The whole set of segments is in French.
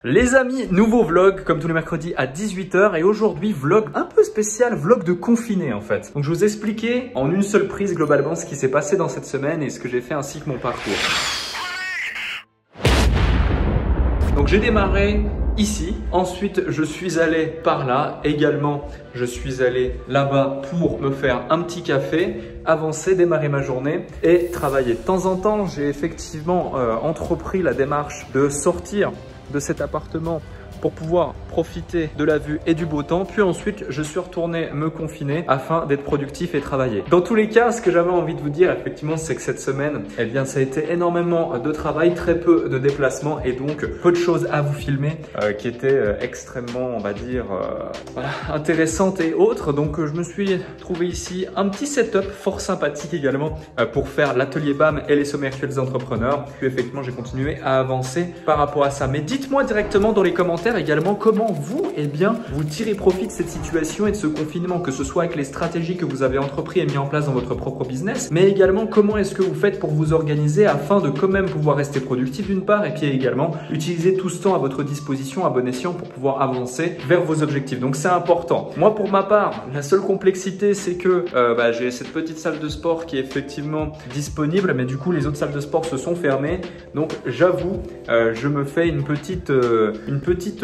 Les amis, nouveau vlog comme tous les mercredis à 18 h et aujourd'hui vlog un peu spécial, vlog de confiné en fait. Donc je vais vous expliquer en une seule prise globalement ce qui s'est passé dans cette semaine et ce que j'ai fait ainsi que mon parcours. Donc j'ai démarré ici, ensuite je suis allé par là, également je suis allé là-bas pour me faire un petit café, avancer, démarrer ma journée et travailler. De temps en temps j'ai effectivement entrepris la démarche de sortir de cet appartement pour pouvoir profiter de la vue et du beau temps. Puis ensuite, je suis retourné me confiner afin d'être productif et travailler. Dans tous les cas, ce que j'avais envie de vous dire, effectivement, c'est que cette semaine, eh bien, ça a été énormément de travail, très peu de déplacements et donc peu de choses à vous filmer qui étaient extrêmement, on va dire, voilà, intéressantes et autres. Donc, je me suis trouvé ici un petit setup fort sympathique également pour faire l'atelier BAM et les sommets actuels des entrepreneurs. Puis effectivement, j'ai continué à avancer par rapport à ça. Mais dites-moi directement dans les commentaires également comment vous, eh bien, vous tirez profit de cette situation et de ce confinement, que ce soit avec les stratégies que vous avez entrepris et mis en place dans votre propre business, mais également comment est-ce que vous faites pour vous organiser afin de quand même pouvoir rester productif d'une part et puis également utiliser tout ce temps à votre disposition à bon escient pour pouvoir avancer vers vos objectifs. Donc c'est important. Moi pour ma part, la seule complexité c'est que j'ai cette petite salle de sport qui est effectivement disponible, mais du coup les autres salles de sport se sont fermées. Donc j'avoue, je me fais une petite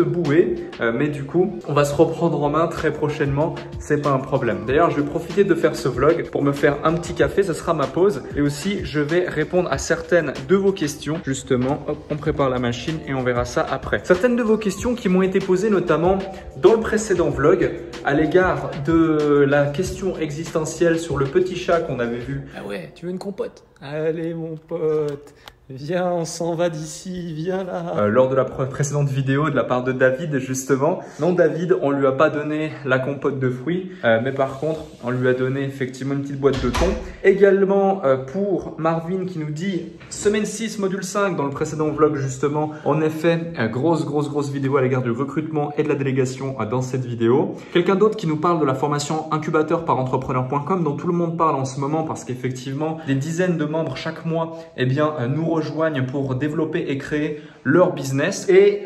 bouée, mais du coup on va se reprendre en main très prochainement, c'est pas un problème. D'ailleurs je vais profiter de faire ce vlog pour me faire un petit café, ce sera ma pause et aussi je vais répondre à certaines de vos questions justement. Hop, on prépare la machine et on verra ça après. Certaines de vos questions qui m'ont été posées notamment dans le précédent vlog à l'égard de la question existentielle sur le petit chat qu'on avait vu. Ah ouais, tu veux une compote? Allez mon pote, viens, on s'en va d'ici, viens là. Lors de la précédente vidéo de la part de David justement. Non, David, on lui a pas donné la compote de fruits, mais par contre, on lui a donné effectivement une petite boîte de thon. Également pour Marvin qui nous dit semaine 6, module 5 dans le précédent vlog justement. En effet, grosse vidéo à l'égard du recrutement et de la délégation dans cette vidéo. Quelqu'un d'autre qui nous parle de la formation incubateur par entrepreneur.com dont tout le monde parle en ce moment parce qu'effectivement, des dizaines de membres chaque mois, eh bien, nous rejoignent pour développer et créer leur business et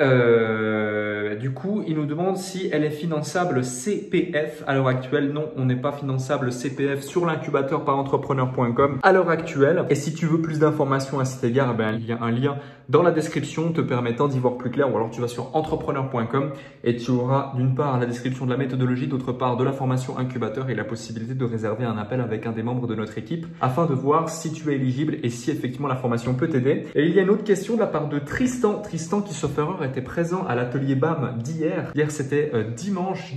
du coup il nous demande si elle est finançable CPF à l'heure actuelle. Non, on n'est pas finançable CPF sur l'incubateur par entrepreneur.com à l'heure actuelle. Et si tu veux plus d'informations à cet égard, il y a un lien dans la description te permettant d'y voir plus clair, ou alors tu vas sur entrepreneur.com et tu auras d'une part la description de la méthodologie, d'autre part de la formation incubateur et la possibilité de réserver un appel avec un des membres de notre équipe afin de voir si tu es éligible et si effectivement la formation peut t'aider. Et il y a une autre question de la part de Tristan qui sauf erreur était présent à l'atelier BAM d'hier. Hier c'était dimanche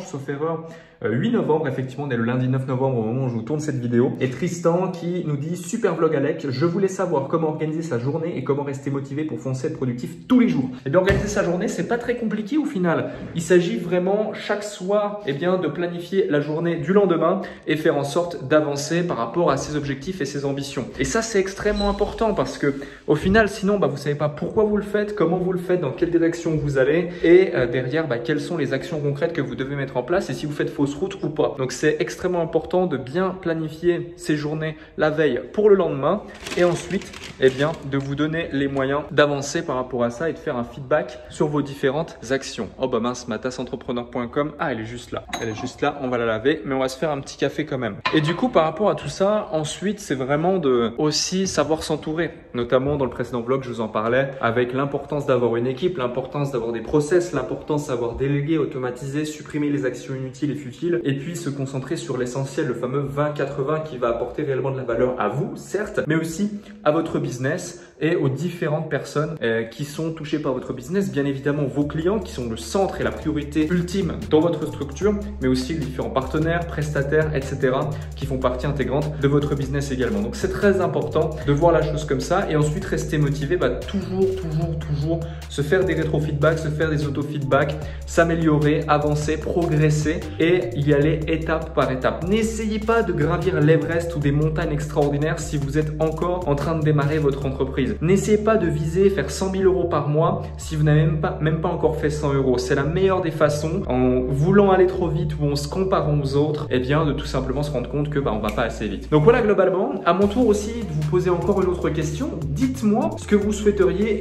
sauf erreur 8 novembre, effectivement on est le lundi 9 novembre au moment où je vous tourne cette vidéo. Et Tristan qui nous dit super vlog Alec, je voulais savoir comment organiser sa journée et comment rester motivé pour foncer être productif tous les jours. Et bien organiser sa journée c'est pas très compliqué au final. Il s'agit vraiment chaque soir de planifier la journée du lendemain et faire en sorte d'avancer par rapport à ses objectifs et ses ambitions. Et ça c'est extrêmement important parce que au final sinon vous savez pas pourquoi vous le faites, comment vous le faites, dans quelle direction vous allez et derrière quelles sont les actions concrètes que vous devez mettre en place et si vous faites fausse route ou pas. Donc c'est extrêmement important de bien planifier ces journées la veille pour le lendemain et ensuite de vous donner les moyens d'avancer par rapport à ça et de faire un feedback sur vos différentes actions. Oh bah mince, ma tasse entrepreneur.com, elle est juste là. Elle est juste là, on va la laver mais on va se faire un petit café quand même. Et du coup par rapport à tout ça, ensuite c'est vraiment de aussi savoir s'entourer. Notamment dans le précédent vlog je vous en parlais avec l'importance d'avoir une équipe, l'importance d'avoir des process, l'importance de savoir déléguer, automatiser, supprimer les actions inutiles et futiles et puis se concentrer sur l'essentiel, le fameux 20-80 qui va apporter réellement de la valeur à vous, certes, mais aussi à votre business et aux différentes personnes qui sont touchées par votre business. Bien évidemment, vos clients qui sont le centre et la priorité ultime dans votre structure, mais aussi les différents partenaires, prestataires, etc. qui font partie intégrante de votre business également. Donc, c'est très important de voir la chose comme ça et ensuite rester motivé, toujours se faire des rétro-feedbacks, se faire des auto-feedbacks, s'améliorer, avancer, progresser et y aller étape par étape. N'essayez pas de gravir l'Everest ou des montagnes extraordinaires si vous êtes encore en train de démarrer votre entreprise. surprise. N'essayez pas de viser faire 100 000 € par mois si vous n'avez même pas encore fait 100 €. C'est la meilleure des façons, en voulant aller trop vite ou en se comparant aux autres, et bien de tout simplement se rendre compte que on va pas assez vite. Donc voilà, globalement, à mon tour aussi de vous poser encore une autre question. Dites-moi ce que vous souhaiteriez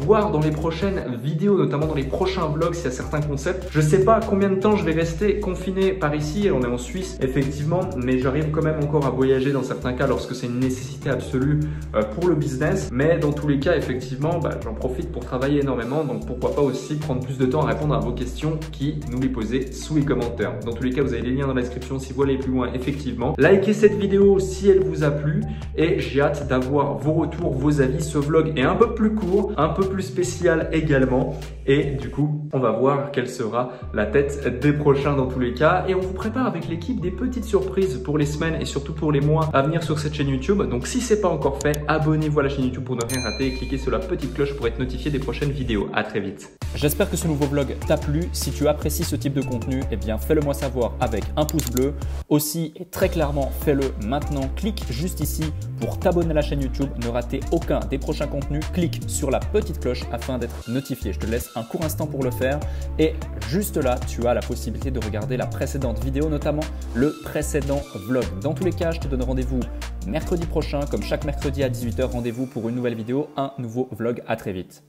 voir dans les prochaines vidéos, notamment dans les prochains vlogs s'il y a certains concepts. Je sais pas combien de temps je vais rester confiné par ici, on est en Suisse effectivement, mais j'arrive quand même encore à voyager dans certains cas lorsque c'est une nécessité absolue pour le business. Mais dans tous les cas, effectivement, j'en profite pour travailler énormément, donc pourquoi pas aussi prendre plus de temps à répondre à vos questions qui nous les posez sous les commentaires. Dans tous les cas, vous avez les liens dans la description si vous voulez aller plus loin, effectivement. Likez cette vidéo si elle vous a plu et j'ai hâte d'avoir vos retours, vos avis. Ce vlog est un peu plus court, un peu plus spécial également et du coup, on va voir quelle sera la tête des prochains dans tous les cas et on vous prépare avec l'équipe des petites surprises pour les semaines et surtout pour les mois à venir sur cette chaîne YouTube. Donc si c'est pas encore fait, abonnez-vous à la chaîne YouTube pour ne rien rater et cliquez sur la petite cloche pour être notifié des prochaines vidéos. À très vite. J'espère que ce nouveau vlog t'a plu. Si tu apprécies ce type de contenu, eh bien fais-le moi savoir avec un pouce bleu. Aussi et très clairement, fais-le maintenant. Clique juste ici pour t'abonner à la chaîne YouTube. Ne ratez aucun des prochains contenus. Clique sur la petite cloche afin d'être notifié. Je te laisse un court instant pour le faire. Et juste là, tu as la possibilité de regarder la précédente vidéo, notamment le précédent vlog. Dans tous les cas, je te donne rendez-vous mercredi prochain. Comme chaque mercredi à 18 h, rendez-vous pour une nouvelle vidéo, un nouveau vlog. À très vite.